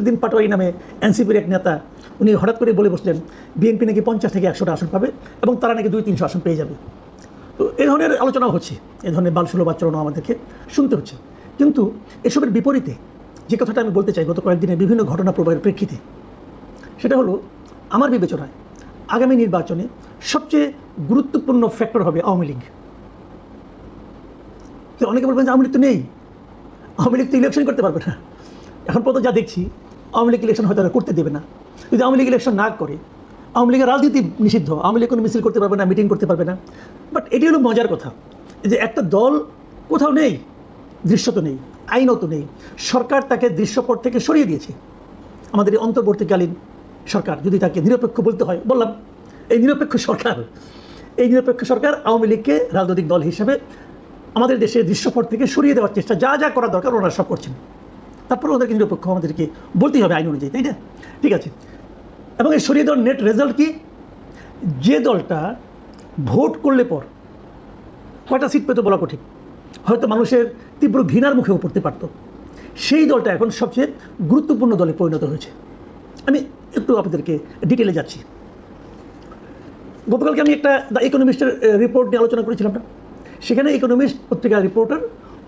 দিন পাটোয়ারি নামে এনসিপির এক নেতা উনি হঠাৎ করে বলে বসলেন বিএনপি নাকি 50 থেকে 100টা আসন পাবে এবং তারা নাকি 200-300 আসন পেয়ে যাবে। তো এই ধরনের আলোচনাও হচ্ছে, এই ধরনের বালসুলভ আচরণও আমাদেরকে শুনতে হচ্ছে। কিন্তু এসবের বিপরীতে যে কথাটা আমি বলতে চাই গত কয়েকদিনের বিভিন্ন ঘটনা প্রবাহের প্রেক্ষিতে, সেটা হলো আমার বিবেচনায় আগামী নির্বাচনে সবচেয়ে গুরুত্বপূর্ণ ফ্যাক্টর হবে আওয়ামী লীগ। অনেকে বলবেন যে আওয়ামী লীগ তো নেই, আওয়ামী লীগ তো ইলেকশন করতে পারবে না। এখন পর্যন্ত যা দেখছি আওয়ামী লীগ ইলেকশন হয়তো করতে দেবে না। যদি আওয়ামী লীগ ইলেকশন না করে, আওয়ামী লীগের রাজনীতি নিষিদ্ধ, আওয়ামী লীগ কোনো মিছিল করতে পারবে না, মিটিং করতে পারবে না। বাট এটি হলো মজার কথা যে একটা দল কোথাও নেই, দৃশ্যত নেই, আইনত নেই, সরকার তাকে দৃশ্যপট থেকে সরিয়ে দিয়েছে। আমাদের এই অন্তর্বর্তীকালীন সরকার, যদি তাকে নিরপেক্ষ বলতে হয়, বললাম এই নিরপেক্ষ সরকার আওয়ামী লীগকে রাজনৈতিক দল হিসেবে আমাদের দেশের দৃশ্যপট থেকে সরিয়ে দেওয়ার চেষ্টা যা যা করা দরকার ওনারা সব করছেন। তারপরে ওদেরকে নিরপেক্ষ আমাদেরকে বলতেই হবে আইন অনুযায়ী, তাই না? ঠিক আছে। এবং এই সরিয়ে দেওয়ার নেট রেজাল্ট কি? যে দলটা ভোট করলে পর কয়টা সিট পেতে বলা কঠিন, হয়তো মানুষের তীব্র ঘৃণার মুখেও পড়তে পারত, সেই দলটা এখন সবচেয়ে গুরুত্বপূর্ণ দলে পরিণত হয়েছে। আমি একটু আপনাদেরকে ডিটেলে যাচ্ছি। গতকালকে আমি একটা দ্য ইকোনমিস্টের রিপোর্ট নিয়ে আলোচনা করেছিলাম না, সেখানে ইকোনমিস্ট পত্রিকার রিপোর্টার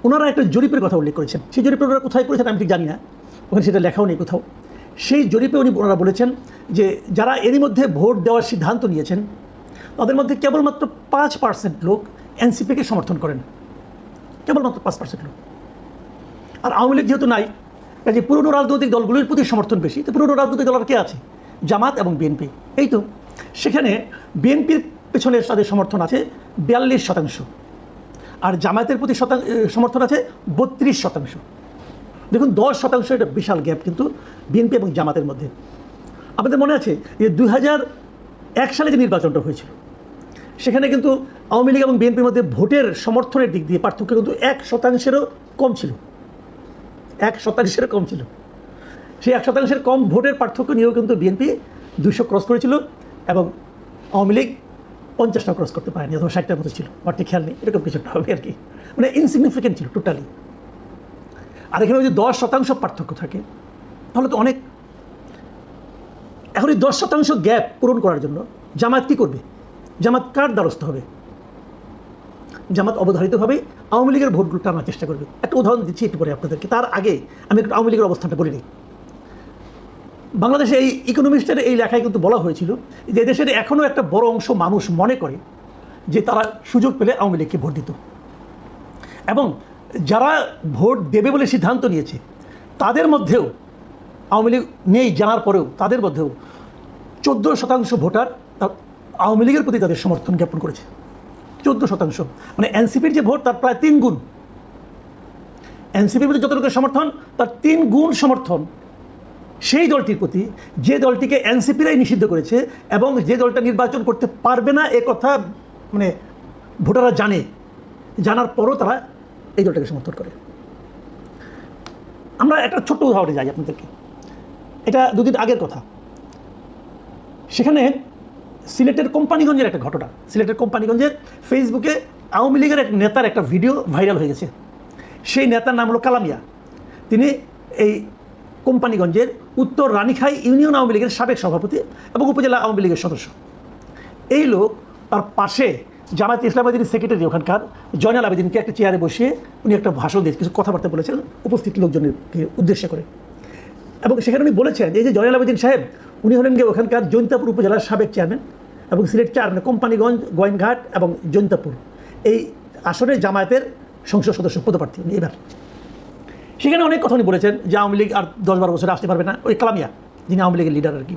ওনারা একটা জরিপের কথা উল্লেখ করেছেন। সেই জরিপের ওনারা কোথায় করেছেন আমি ঠিক জানি না, ওখানে সেটা লেখাও নেই কোথাও। সেই জরিপে ওনারা বলেছেন যে যারা এরই মধ্যে ভোট দেওয়ার সিদ্ধান্ত নিয়েছেন তাদের মধ্যে কেবলমাত্র 5% লোক এনসিপিকে সমর্থন করেন, কেবলমাত্র 5% লোক। আর আওয়ামী লীগ যেহেতু নাই, কাজে পুরনো রাজনৈতিক দলগুলির প্রতি সমর্থন বেশি। তো পুরনো রাজনৈতিক দল কে আছে? জামাত এবং বিএনপি, এই তো। সেখানে বিএনপির পেছনে তাদের সমর্থন আছে 42%, আর জামায়াতের প্রতি সমর্থন আছে 32%। দেখুন 10% এটা বিশাল গ্যাপ কিন্তু বিএনপি এবং জামাতের মধ্যে। আপনাদের মনে আছে যে 2001 সালে যে নির্বাচনটা হয়েছিল, সেখানে কিন্তু আওয়ামী লীগ এবং বিএনপির মধ্যে ভোটের সমর্থনের দিক দিয়ে পার্থক্য কিন্তু 1%-এরও কম ছিল। 1%-এরও কম ছিল। সেই 1%-এর কম ভোটের পার্থক্য নিয়েও কিন্তু বিএনপি 200 ক্রস করেছিল এবং আওয়ামী লীগ 50টা ক্রস করতে পারেনি, অথবা 60টার মতো ছিল, আমার ঠিক খেয়াল নেই, এরকম কিছু একটা হবে আর কি। মানে ইনসিগনিফিকেন্ট ছিল টোটালি। আর এখানে যদি 10% পার্থক্য থাকে তাহলে তো অনেক। এখন এই 10% গ্যাপ পূরণ করার জন্য জামাত কী করবে? জামাত কার দ্বারস্থ হবে? জামাত অবধারিতভাবে আওয়ামী লীগের ভোটগুলো টানার চেষ্টা করবে। একটা উদাহরণ দিচ্ছি একটু পরে আপনাদেরকে, তার আগে আমি একটু আওয়ামী লীগের অবস্থানটা বলে নিই। বাংলাদেশে এই ইকোনমিস্টের এই লেখায় কিন্তু বলা হয়েছিল যে দেশের এখনও একটা বড় অংশ মানুষ মনে করে যে তারা সুযোগ পেলে আওয়ামী লীগকে ভোট দিত, এবং যারা ভোট দেবে বলে সিদ্ধান্ত নিয়েছে তাদের মধ্যেও আওয়ামী লীগ নেই জানার পরেও তাদের মধ্যেও 14% ভোটার আওয়ামী লীগের প্রতি তাদের সমর্থন জ্ঞাপন করেছে। 14%, মানে এনসিপির যে ভোট তার প্রায় 3 গুণ। এনসিপির প্রতি যতটুকু সমর্থন তার 3 গুণ সমর্থন সেই দলটির প্রতি, যে দলটিকে এনসিপিরাই নিষিদ্ধ করেছে এবং যে দলটা নির্বাচন করতে পারবে না এ কথা মানে ভোটাররা জানে, জানার পরও তারা এই দলটাকে সমর্থন করে। আমরা একটা ছোট্ট উদাহরণে যাই আপনাদেরকে, এটা 2 দিন আগের কথা। সেখানে সিলেটের কোম্পানিগঞ্জের একটা ঘটনা। সিলেটের কোম্পানিগঞ্জের ফেসবুকে আওয়ামী লীগের এক নেতার একটা ভিডিও ভাইরাল হয়ে গেছে। সেই নেতার নাম হলো কালামিয়া। তিনি এই কোম্পানিগঞ্জের উত্তর রানীখাই ইউনিয়ন আওয়ামী লীগের সাবেক সভাপতি এবং উপজেলা আওয়ামী লীগের সদস্য। এই লোক তার পাশে জামায়াত ইসলামের যিনি সেক্রেটারি ওখানকার জয়নাল আবেদিনকে একটা চেয়ারে বসিয়ে উনি একটা ভাষণ দিয়ে কিছু কথাবার্তা বলেছেন উপস্থিত লোকজনকে উদ্দেশ্য করে। এবং সেখানে উনি বলেছেন এই যে জয়নাল আবেদিন সাহেব, উনি হলেন গিয়ে ওখানকার জৈন্তাপুর উপজেলার সাবেক চেয়ারম্যান এবং সিলেট 4 মানে কোম্পানিগঞ্জ, গোয়েনঘাট এবং জৈন্তাপুর এই আসনে জামায়াতের সংসদ সদস্য পদপ্রার্থী উনি এবার। সেখানে অনেক কথা উনি বলেছেন যে আওয়ামী লীগ আর 10-12 বছরে আসতে পারবে না। ওই কালামিয়া যিনি আওয়ামী লীগের লিডার আর কি,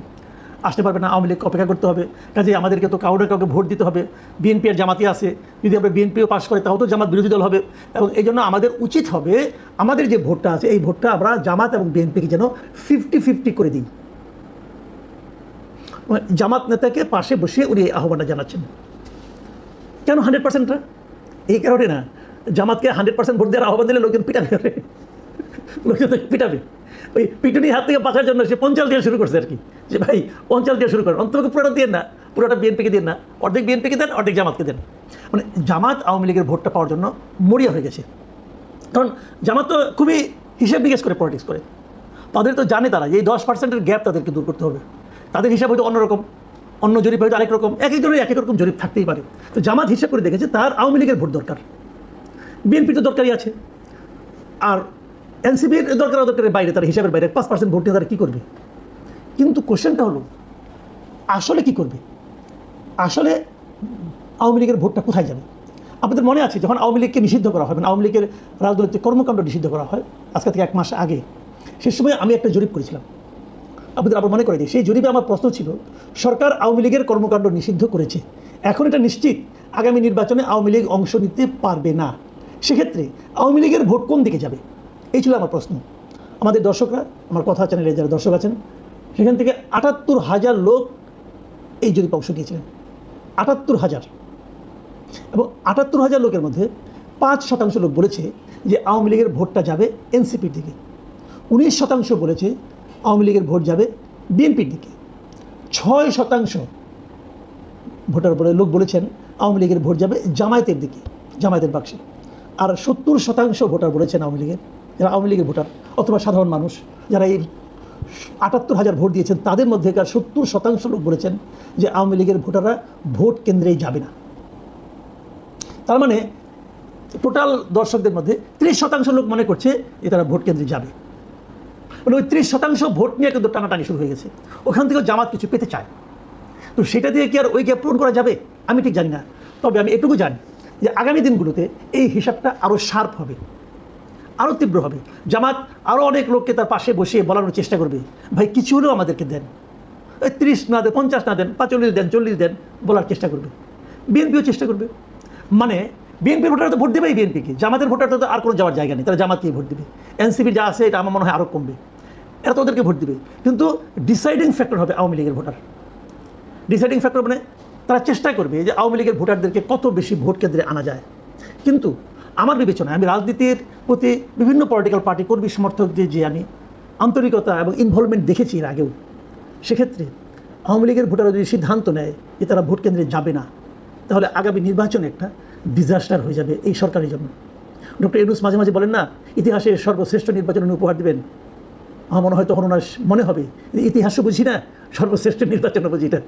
আসতে পারবে না, আওয়ামী লীগকে অপেক্ষা করতে হবে, কাজে আমাদেরকে তো কাউকে ভোট দিতে হবে। বিএনপি আর জামাতি আছে, যদি আমরা বিএনপিও পাস করে তাও তো জামাত বিরোধী দল হবে, এবং এই জন্য আমাদের উচিত হবে আমাদের যে ভোটটা আছে এই ভোটটা আমরা জামাত এবং বিএনপিকে যেন 50-50 করে দিই। জামাত নেতাকে পাশে বসিয়ে উনি আহ্বানটা জানাচ্ছেন। কেন 100%টা? এই কারণে না, জামাতকে 100% ভোট দেওয়ার আহ্বান দিলে লোকজন পিটাবে, লোকজন পিটাবে। ওই পিটুনি হাত থেকে বাঁচার জন্য সে 50 দিয়ে শুরু করছে আর কি, যে ভাই 50 দিয়ে শুরু করেন, অন্তত পুরোটা দিয়ে না, পুরোটা বিএনপিকে দেন না, অর্ধেক বিএনপিকে দেন, অর্ধেক জামাতকে দেন। মানে জামাত আওয়ামী লীগের ভোটটা পাওয়ার জন্য মরিয়া হয়ে গেছে। কারণ জামাত তো খুবই হিসেব নিকেশ করে পলিটিক্স করে। তাদের তো জানে তারা যে এই 10%-এর গ্যাপ তাদেরকে দূর করতে হবে। তাদের হিসাব হয়তো অন্যরকম, অন্য জরিপ হয়তো আরেক রকম, এক একজনের এক এক রকম জরিপ থাকতেই পারে। তো জামাত হিসাব করে দেখেছে তার আওয়ামী লীগের ভোট দরকার, বিএনপির তো দরকারই আছে, আর এনসিপির দরকারের বাইরে, তার হিসাবের বাইরে 5% ভোট নিয়ে তারা কী করবে। কিন্তু কোশ্চেনটা হলো আসলে কি করবে, আসলে আওয়ামী লীগের ভোটটা কোথায় যাবে। আপনাদের মনে আছে যখন আওয়ামী লীগকে নিষিদ্ধ করা হয়, মানে আওয়ামী লীগের রাজনৈতিক কর্মকাণ্ড নিষিদ্ধ করা হয় আজকে থেকে 1 মাস আগে, সে সময় আমি একটা জরিপ করেছিলাম, আপনাদের আবার মনে করে দিই। সেই জরিপে আমার প্রশ্ন ছিল, সরকার আওয়ামী লীগের কর্মকাণ্ড নিষিদ্ধ করেছে, এখন এটা নিশ্চিত আগামী নির্বাচনে আওয়ামী লীগ অংশ নিতে পারবে না, সেক্ষেত্রে আওয়ামী লীগের ভোট কোন দিকে যাবে, এই ছিল আমার প্রশ্ন। আমাদের দর্শকরা, আমার কথা চ্যানেলে যারা দর্শক আছেন, সেখান থেকে ৭৮,০০০ লোক এই জরিপে অংশ নিয়েছিলেন, ৭৮,০০০, এবং ৭৮,০০০ লোকের মধ্যে ৫% লোক বলেছে যে আওয়ামী লীগের ভোটটা যাবে এনসিপির দিকে, ১৯% বলেছে আওয়ামী লীগের ভোট যাবে বিএনপির দিকে, ৬% ভোটার লোক বলেছেন আওয়ামী লীগের ভোট যাবে জামায়াতের দিকে, জামায়াতের বাক্সে, আর ৭০% ভোটার বলেছেন আওয়ামী লীগের, যারা আওয়ামী লীগের ভোটার অথবা সাধারণ মানুষ যারা এই ৭৮,০০০ ভোট দিয়েছেন, তাদের মধ্যেকার ৭০% লোক বলেছেন যে আওয়ামী লীগের ভোটাররা ভোট কেন্দ্রেই যাবে না। তার মানে টোটাল দর্শকদের মধ্যে ৩০% লোক মনে করছে যে তারা ভোট কেন্দ্রে যাবে। মানে ওই ৩০% ভোট নিয়ে কিন্তু টানাটানি শুরু হয়ে গেছে, ওখান থেকেও জামাত কিছু পেতে চায়। তো সেটা দিয়ে কি আর ওই গ্যাপ পূরণ করা যাবে আমি ঠিক জানি না, তবে আমি এটুকু জানি যে আগামী দিনগুলোতে এই হিসাবটা আরও শার্প হবে, আরও তীব্র হবে। জামাত আরও অনেক লোককে তার পাশে বসিয়ে বলানোর চেষ্টা করবে, ভাই কিছু হলেও আমাদেরকে দেন, ওই ৩০ না দেন, 50 না দেন, 45 দেন, 40 দেন, বলার চেষ্টা করবে। বিএনপিও চেষ্টা করবে, মানে বিএনপির ভোটাররা তো ভোট দেবেই বিএনপিকে, জামাতের ভোটাররা তো আর কোনো যাওয়ার জায়গা নেই, তারা জামাতকেই ভোট দেবে। এনসিপি যা আছে এটা আমার মনে হয় আরও কমবে, এরা তো ওদেরকে ভোট দেবে। কিন্তু ডিসাইডিং ফ্যাক্টর হবে আওয়ামী লীগের ভোটার। ডিসাইডিং ফ্যাক্টর মানে তারা চেষ্টা করবে যে আওয়ামী লীগের ভোটারদেরকে কত বেশি ভোট কেন্দ্রে আনা যায়। কিন্তু আমার বিবেচনায়, আমি রাজনীতির প্রতি বিভিন্ন পলিটিক্যাল পার্টি কর্মী সমর্থকদের যে আমি আন্তরিকতা এবং ইনভলভমেন্ট দেখেছি এর আগেও, সেক্ষেত্রে আওয়ামী লীগের ভোটাররা যদি সিদ্ধান্ত নেয় যে তারা ভোট কেন্দ্রে যাবে না, তাহলে আগামী নির্বাচনে একটা ডিজাস্টার হয়ে যাবে এই সরকারের জন্য। ডক্টর ইউনূস মাঝে মাঝে বলেন না, ইতিহাসে সর্বশ্রেষ্ঠ নির্বাচন উপহার দেবেন। আমার মনে হয় তখন ওনার মনে হবে ইতিহাসও বুঝি না, সর্বশ্রেষ্ঠ নির্বাচনও বুঝি না।